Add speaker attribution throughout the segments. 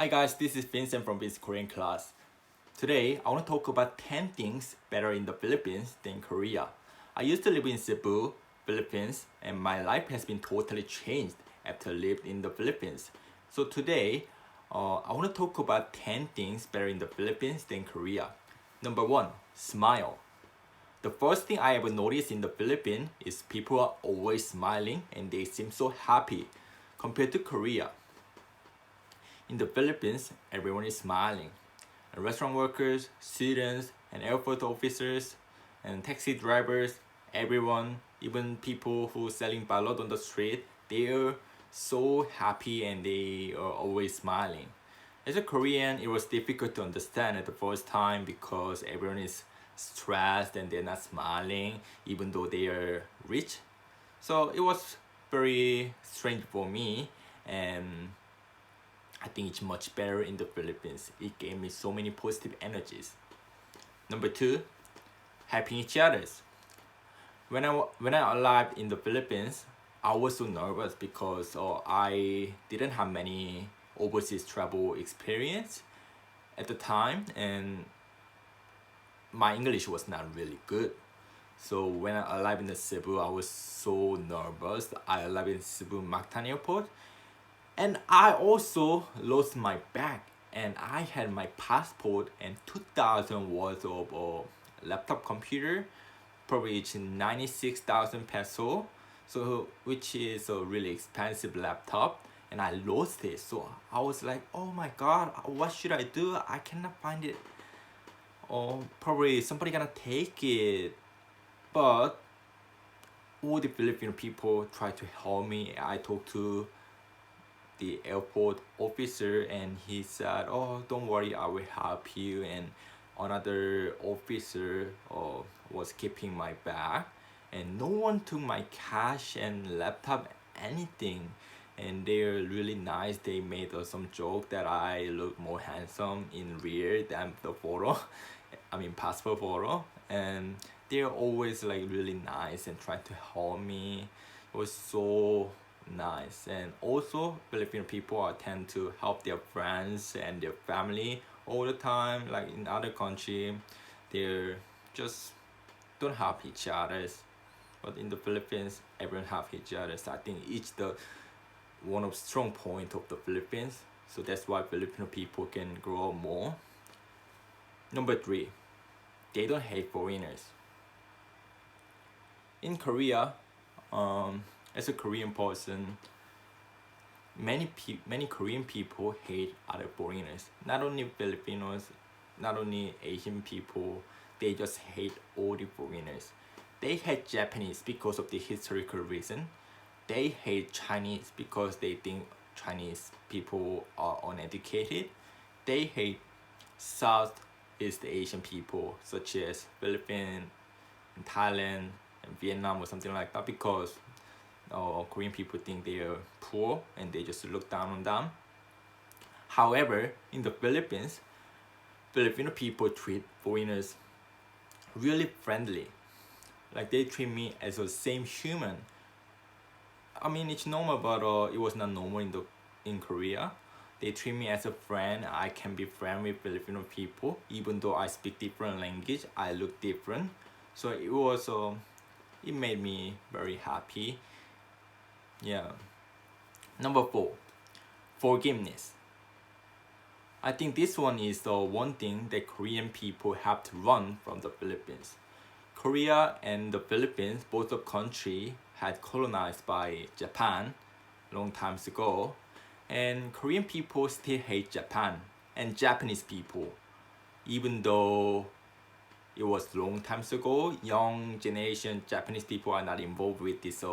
Speaker 1: Hi guys, this is Vincent from this Korean class. Today, I want to talk about 10 things better in the Philippines than Korea. I used to live in Cebu, Philippines, and my life has been totally changed after I lived in the Philippines. So today, I want to talk about 10 things better in the Philippines than Korea. Number 1, smile. The first thing I ever noticed in the Philippines is people are always smiling and they seem so happy compared to Korea. In the Philippines, everyone is smiling. And restaurant workers, students, and airport officers, and taxi drivers, everyone, even people who selling balot on the street, they are so happy and they are always smiling. As a Korean, it was difficult to understand at the first time because everyone is stressed and they're not smiling even though they are rich. So it was very strange for me, and I think it's much better in the Philippines. It gave me so many positive energies. Number 2, helping each others. When I arrived in the Philippines, I was so nervous because I didn't have many overseas travel experience at the time, and my English was not really good. So when I arrived in the Cebu, I was so nervous. I arrived in Cebu Mactan Airport, and I also lost my bag, and I had my passport and 2,000 worth of laptop computer, probably it's 96,000 peso, so which is a really expensive laptop, and I lost it. So I was like, oh my god, what should I do? I cannot find it. Oh, probably somebody gonna take it. But all the Filipino people try to help me. I talked to the airport officer and he said, oh, don't worry, I will help you. And another officer was keeping my bag, and no one took my cash and laptop, anything. And they're really nice. They made some joke that I look more handsome in real than the photo. I mean passport photo. And they're always like really nice and try to help me. It was so nice. And also Filipino people are tend to help their friends and their family all the time. Like in other country, they're just don't help each others. But in the Philippines, everyone help each other. So I think each the one of strong point of the Philippines. So that's why Filipino people can grow more. Number 3, they don't hate foreigners. In Korea, as a Korean person, many Korean people hate other foreigners. Not only Filipinos, not only Asian people, they just hate all the foreigners. They hate Japanese because of the historical reason. They hate Chinese because they think Chinese people are uneducated. They hate Southeast Asian people such as Philippines, Thailand, and Vietnam or something like that because Korean people think they are poor and they just look down on them. However, in the Philippines, Filipino people treat foreigners really friendly. Like they treat me as the same human. I mean, it's normal, but it was not normal in Korea. They treat me as a friend. I can be friend with Filipino people, even though I speak different language. I look different, so it made me very happy. Yeah. Number 4, forgiveness. I think this one is the one thing that Korean people have to run from the Philippines. Korea and the Philippines, both of country, had colonized by Japan long times ago, and Korean people still hate Japan and Japanese people, even though it was long times ago. Young generation Japanese people are not involved with this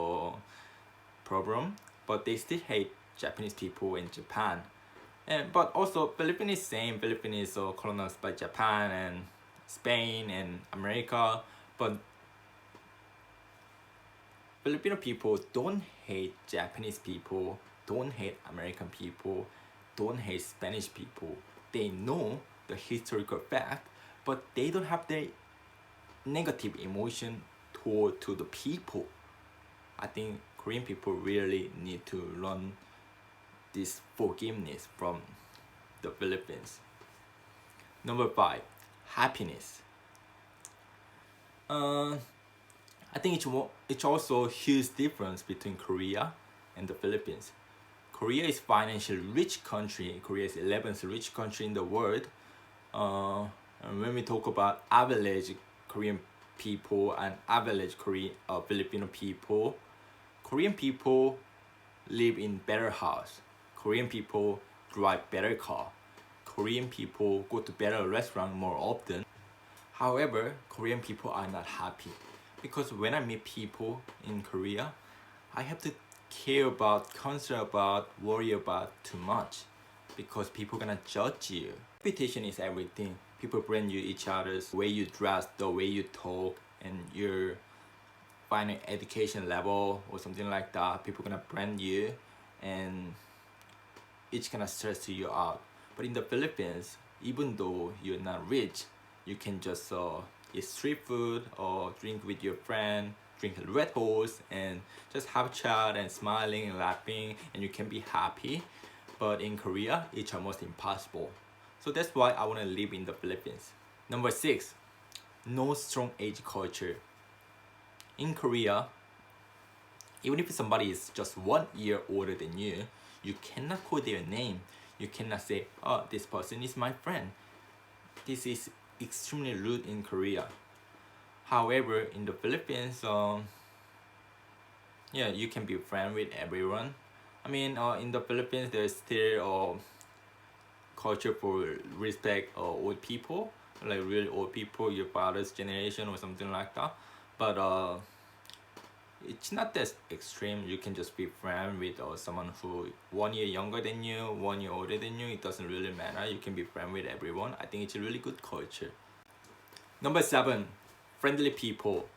Speaker 1: problem, but they still hate Japanese people in Japan. And but also Philippines same. Philippines is colonized by Japan and Spain and America, but Filipino people don't hate Japanese people, don't hate American people, don't hate Spanish people. They know the historical fact, but they don't have the negative emotion toward to the people. I think Korean people really need to learn this forgiveness from the Philippines. Number 5, happiness. I think it's also a huge difference between Korea and the Philippines. Korea is financially rich country. Korea is 11th rich country in the world. And when we talk about average Korean people and average Filipino people, Korean people live in better house. Korean people drive better car. Korean people go to better restaurant more often. However, Korean people are not happy because when I meet people in Korea, I have to care about, concern about, worry about too much because people gonna judge you. Reputation is everything. People brand you each other's way you dress, the way you talk, and your final education level or something like that. People gonna brand you and it's gonna stress you out. But in the Philippines, even though you're not rich, you can just eat street food or drink with your friend, drink a Red Horse and just have chat and smiling and laughing, and you can be happy. But in Korea, it's almost impossible. So that's why I want to live in the Philippines. Number 6, no strong age culture. In Korea, even if somebody is just 1 year older than you, you cannot call their name. You cannot say, oh, this person is my friend. This is extremely rude in Korea. However, in the Philippines, yeah, you can be friend with everyone. I mean, in the Philippines, there's still culture for respect old people, like really old people, your father's generation or something like that. But it's not that extreme. You can just be friend with someone who 1 year younger than you, 1 year older than you. It doesn't really matter. You can be friend with everyone. I think it's a really good culture. Number 7, friendly people.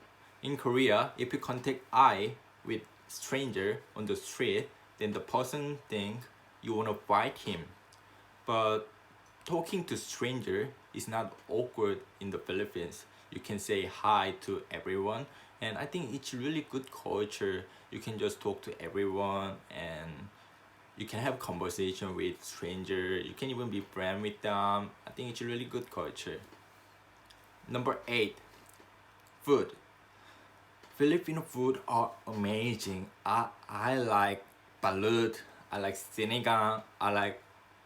Speaker 1: In Korea, if you contact eye with stranger on the street, then the person think you wanna fight him. But talking to stranger is not awkward in the Philippines. You can say hi to everyone, and I think it's really good culture. You can just talk to everyone and you can have conversation with stranger. You can even be friend with them. I think it's a really good culture. Number 8, food. Filipino food are amazing. I like balut, I like sinigang, I like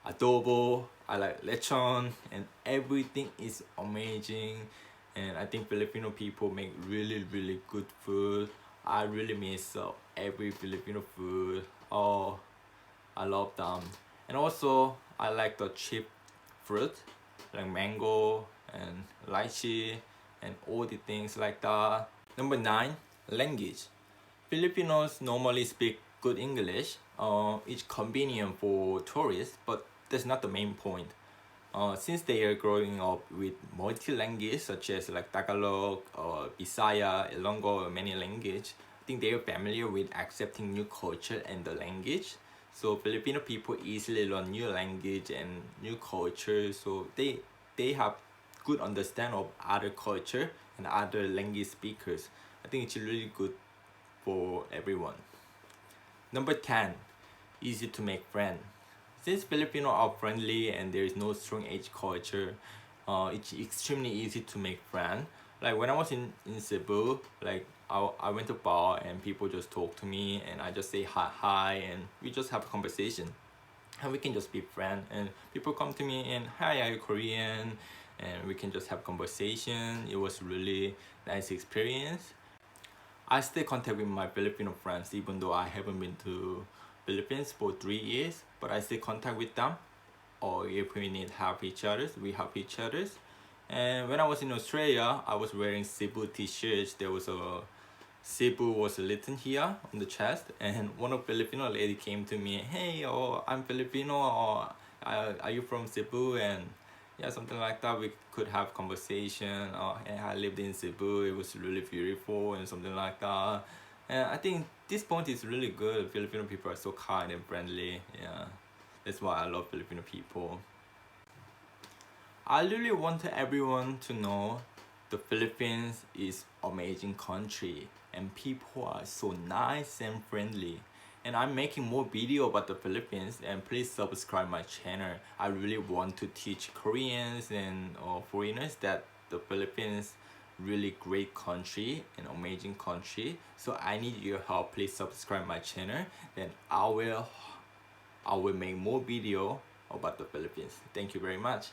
Speaker 1: adobo, I like lechon, and everything is amazing. And I think Filipino people make really good food. I really miss every Filipino food. Oh, I love them. And also I like the cheap fruit like mango and lychee and all the things like that. Number 9, language. Filipinos normally speak good English. It's convenient for tourists, but that's not the main point. Since they are growing up with multi-language such as like Tagalog, Bisaya, Ilonggo, or many language, I think they are familiar with accepting new culture and the language. So Filipino people easily learn new language and new culture, so they have good understanding of other culture and other language speakers. I think it's really good for everyone. Number 10, easy to make friends. Since Filipino are friendly and there is no strong age culture, it's extremely easy to make friends. Like when I was in Cebu, like I went to bar and people just talk to me and I just say hi and we just have a conversation. And we can just be friends and people come to me and hi, are you Korean? And we can just have conversation. It was really nice experience. I stay contact with my Filipino friends even though I haven't been to Philippines for 3 years, but I stay contact with them. Or if we need help each other, we help each other. And when I was in Australia, I was wearing Cebu t-shirts. There was a Cebu was written here on the chest, and one of Filipino lady came to me, hey, I'm Filipino, or are you from Cebu? And yeah, something like that. We could have conversation. Hey, I lived in Cebu. It was really beautiful and something like that. And I think this point is really good. Filipino people are so kind and friendly. Yeah, that's why I love Filipino people. I really want everyone to know the Philippines is amazing country and people are so nice and friendly. And I'm making more video about the Philippines, and please subscribe my channel. I really want to teach Koreans and foreigners that the Philippines really great country and amazing country. So I need your help. Please subscribe my channel, then I will make more video about the Philippines. Thank you very much.